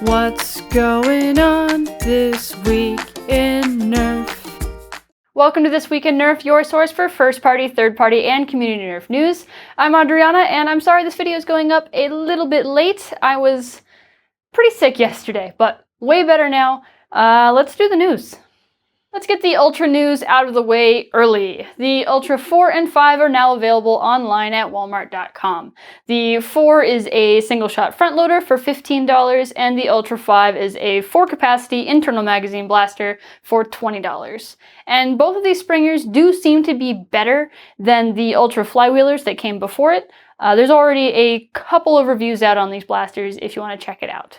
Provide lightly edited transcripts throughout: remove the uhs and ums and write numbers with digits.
What's going on this week in Nerf? Welcome to This Week in Nerf, your source for first-party, third-party, and community Nerf news. I'm Adriana, and I'm sorry this video is going up a little bit late. I was pretty sick yesterday, but way better now. Let's do the news. Let's get the Ultra news out of the way early. The Ultra 4 and 5 are now available online at walmart.com. The 4 is a single-shot front loader for $15, and the Ultra 5 is a 4-capacity internal magazine blaster for $20. And both of these springers do seem to be better than the Ultra Flywheelers that came before it. There's already a couple of reviews out on these blasters if you want to check it out.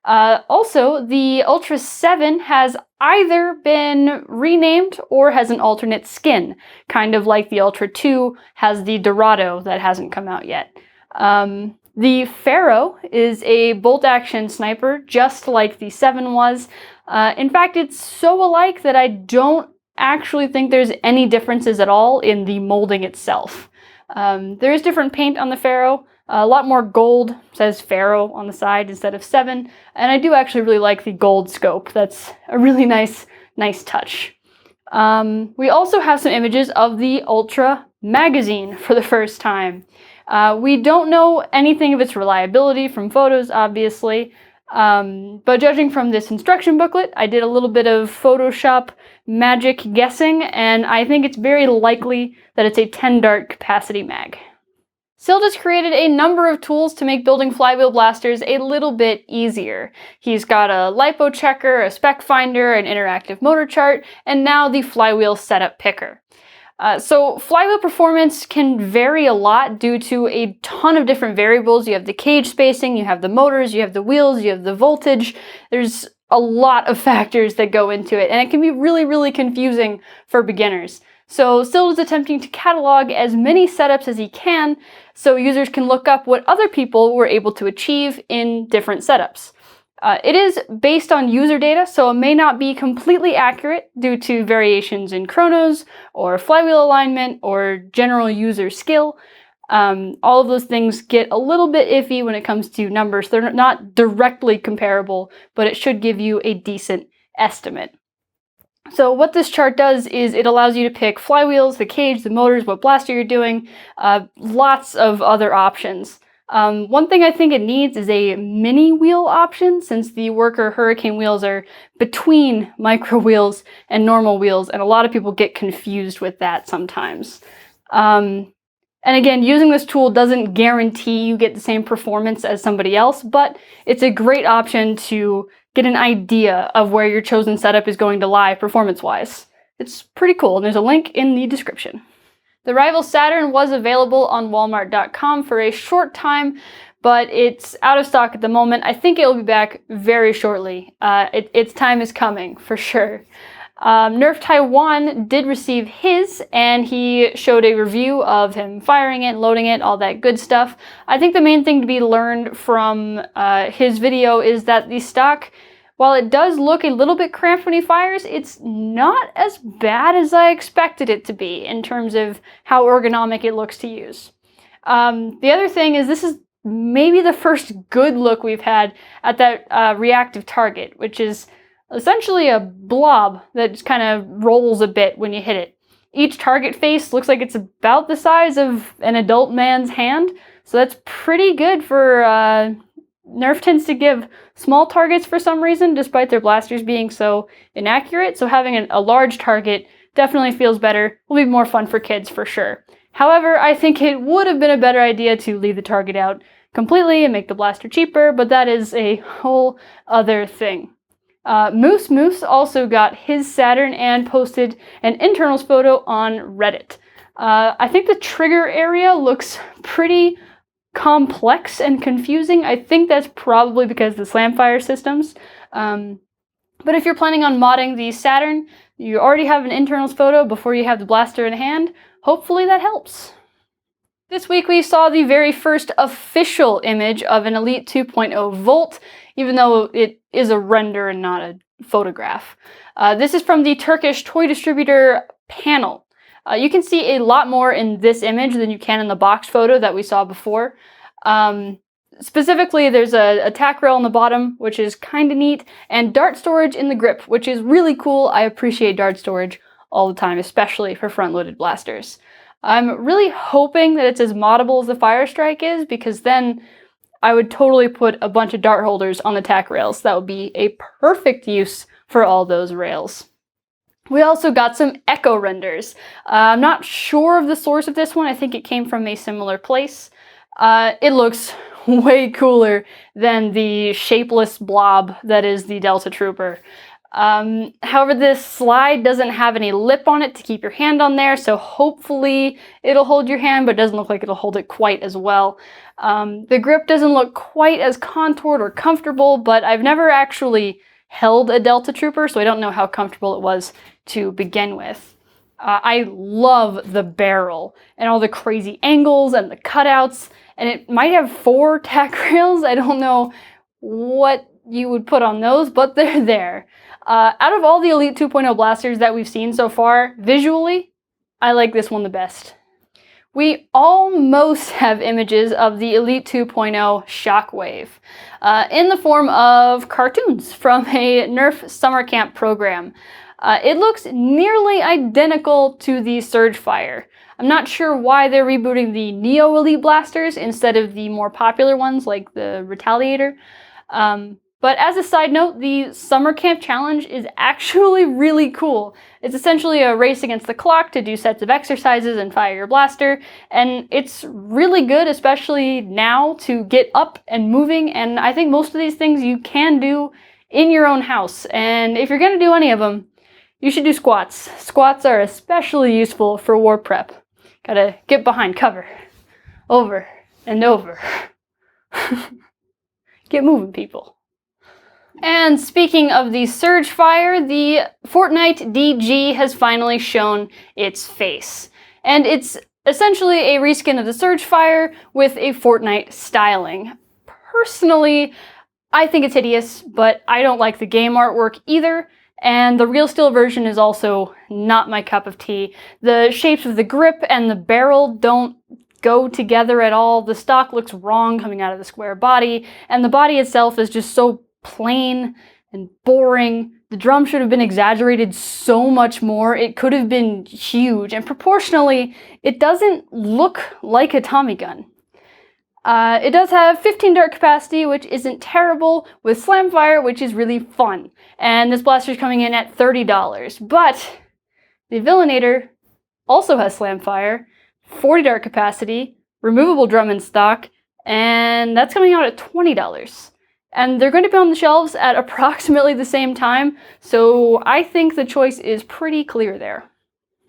Also, the Ultra 7 has either been renamed or has an alternate skin, kind of like the Ultra 2 has the Dorado that hasn't come out yet. The Pharaoh is a bolt-action sniper, just like the 7 was. In fact, it's so alike that I don't actually think there's any differences at all in the molding itself. There is different paint on the Pharaoh. A lot more gold, says Pharaoh on the side instead of 7, and I do actually really like the gold scope. That's a really nice touch. We also have some images of the Ultra magazine for the first time. We don't know anything of its reliability from photos, obviously, but judging from this instruction booklet, I did a little bit of Photoshop magic guessing, and I think it's very likely that it's a 10-dart capacity mag. Suild has created a number of tools to make building flywheel blasters a little bit easier. He's got a lipo checker, a spec finder, an interactive motor chart, and now the flywheel setup picker. So flywheel performance can vary a lot due to a ton of different variables. You have the cage spacing, you have the motors, you have the wheels, you have the voltage. There's a lot of factors that go into it, and it can be really confusing for beginners. So Suild is attempting to catalog as many setups as he can so users can look up what other people were able to achieve in different setups. It is based on user data, so it may not be completely accurate due to variations in chronos or flywheel alignment or general user skill. All of those things get a little bit iffy when it comes to numbers. They're not directly comparable, but it should give you a decent estimate. So what this chart does is it allows you to pick flywheels, the cage, the motors, what blaster you're doing, lots of other options. One thing I think it needs is a mini wheel option, since the Worker Hurricane wheels are between micro wheels and normal wheels, and a lot of people get confused with that sometimes. And again, using this tool doesn't guarantee you get the same performance as somebody else, but it's a great option to get an idea of where your chosen setup is going to lie performance-wise. It's pretty cool, and there's a link in the description. The rival Saturn was available on walmart.com for a short time, but it's out of stock at the moment. I think it will be back very shortly. Its time is coming, for sure. Nerf Taiwan did receive his, and he showed a review of him firing it, loading it, all that good stuff. I think the main thing to be learned from his video is that the stock, while it does look a little bit cramped when he fires, it's not as bad as I expected it to be in terms of how ergonomic it looks to use. The other thing is this is maybe the first good look we've had at that reactive target, which is essentially a blob that just kind of rolls a bit when you hit it. Each target face looks like it's about the size of an adult man's hand, so that's pretty good for Nerf tends to give small targets for some reason, despite their blasters being so inaccurate, so having a large target definitely feels better. Will be more fun for kids for sure. However, I think it would have been a better idea to leave the target out completely and make the blaster cheaper, but that is a whole other thing. Moose also got his Saturn and posted an internals photo on Reddit. I think the trigger area looks pretty complex and confusing. I think that's probably because of the slamfire systems. But if you're planning on modding the Saturn, you already have an internals photo before you have the blaster in hand. Hopefully that helps. This week we saw the very first official image of an Elite 2.0 Volt, even though it is a render and not a photograph. This is from the Turkish toy distributor Panel. You can see a lot more in this image than you can in the box photo that we saw before. Specifically, there's a tack rail on the bottom, which is kind of neat, and dart storage in the grip, which is really cool. I appreciate dart storage all the time, especially for front-loaded blasters. I'm really hoping that it's as moddable as the Fire Strike is, because then I would totally put a bunch of dart holders on the tack rails. That would be a perfect use for all those rails. We also got some echo renders. I'm not sure of the source of this one. I think it came from a similar place. It looks way cooler than the shapeless blob that is the Delta Trooper. However, this slide doesn't have any lip on it to keep your hand on there, so hopefully it'll hold your hand, but it doesn't look like it'll hold it quite as well. The grip doesn't look quite as contoured or comfortable, but I've never actually held a Delta Trooper, so I don't know how comfortable it was to begin with. I love the barrel and all the crazy angles and the cutouts, and it might have 4 tack rails. I don't know what you would put on those, but they're there. Out of all the Elite 2.0 blasters that we've seen so far, visually, I like this one the best. We almost have images of the Elite 2.0 Shockwave in the form of cartoons from a Nerf summer camp program. It looks nearly identical to the Surgefire. I'm not sure why they're rebooting the Neo Elite blasters instead of the more popular ones like the Retaliator. But as a side note, the Summer Camp Challenge is actually really cool. It's essentially a race against the clock to do sets of exercises and fire your blaster, and it's really good, especially now, to get up and moving, and I think most of these things you can do in your own house, and if you're gonna do any of them, you should do squats. Squats are especially useful for war prep. Gotta get behind cover, over and over. Get moving, people. And speaking of the Surgefire, the Fortnite DG has finally shown its face. And it's essentially a reskin of the Surgefire with a Fortnite styling. Personally, I think it's hideous, but I don't like the game artwork either, and the real steel version is also not my cup of tea. The shapes of the grip and the barrel don't go together at all. The stock looks wrong coming out of the square body, and the body itself is just so plain and boring. The drum should have been exaggerated so much more. It could have been huge, and proportionally, it doesn't look like a Tommy gun. It does have 15 dart capacity, which isn't terrible, with Slamfire, which is really fun. And this blaster is coming in at $30. But the Villainator also has Slamfire, 40 dart capacity, removable drum in stock, and that's coming out at $20. And they're going to be on the shelves at approximately the same time, so I think the choice is pretty clear there.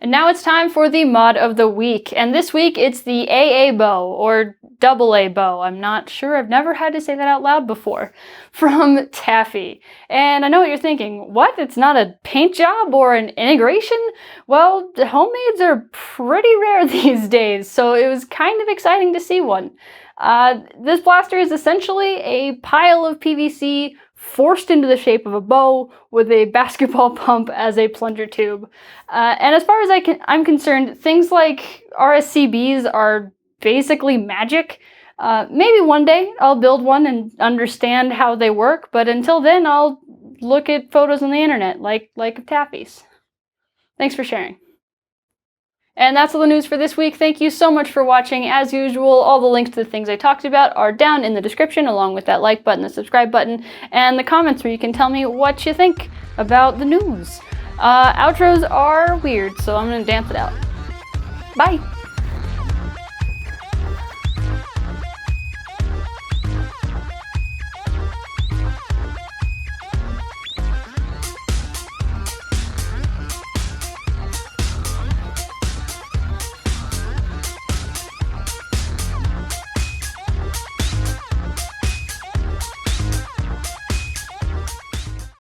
And now it's time for the mod of the week, and this week it's the AA bow, or AA bow. I'm not sure, I've never had to say that out loud before, from Taffy. And I know what you're thinking, what? It's not a paint job or an integration? Well, homemades are pretty rare these days, so it was kind of exciting to see one. This blaster is essentially a pile of PVC forced into the shape of a bow with a basketball pump as a plunger tube. And as far as I'm concerned, things like RSCBs are basically magic. Maybe one day I'll build one and understand how they work, but until then I'll look at photos on the internet, like of Taffy's. Thanks for sharing. And that's all the news for this week. Thank you so much for watching. As usual, all the links to the things I talked about are down in the description, along with that like button, the subscribe button, and the comments where you can tell me what you think about the news. Outros are weird, so I'm gonna dance it out. Bye!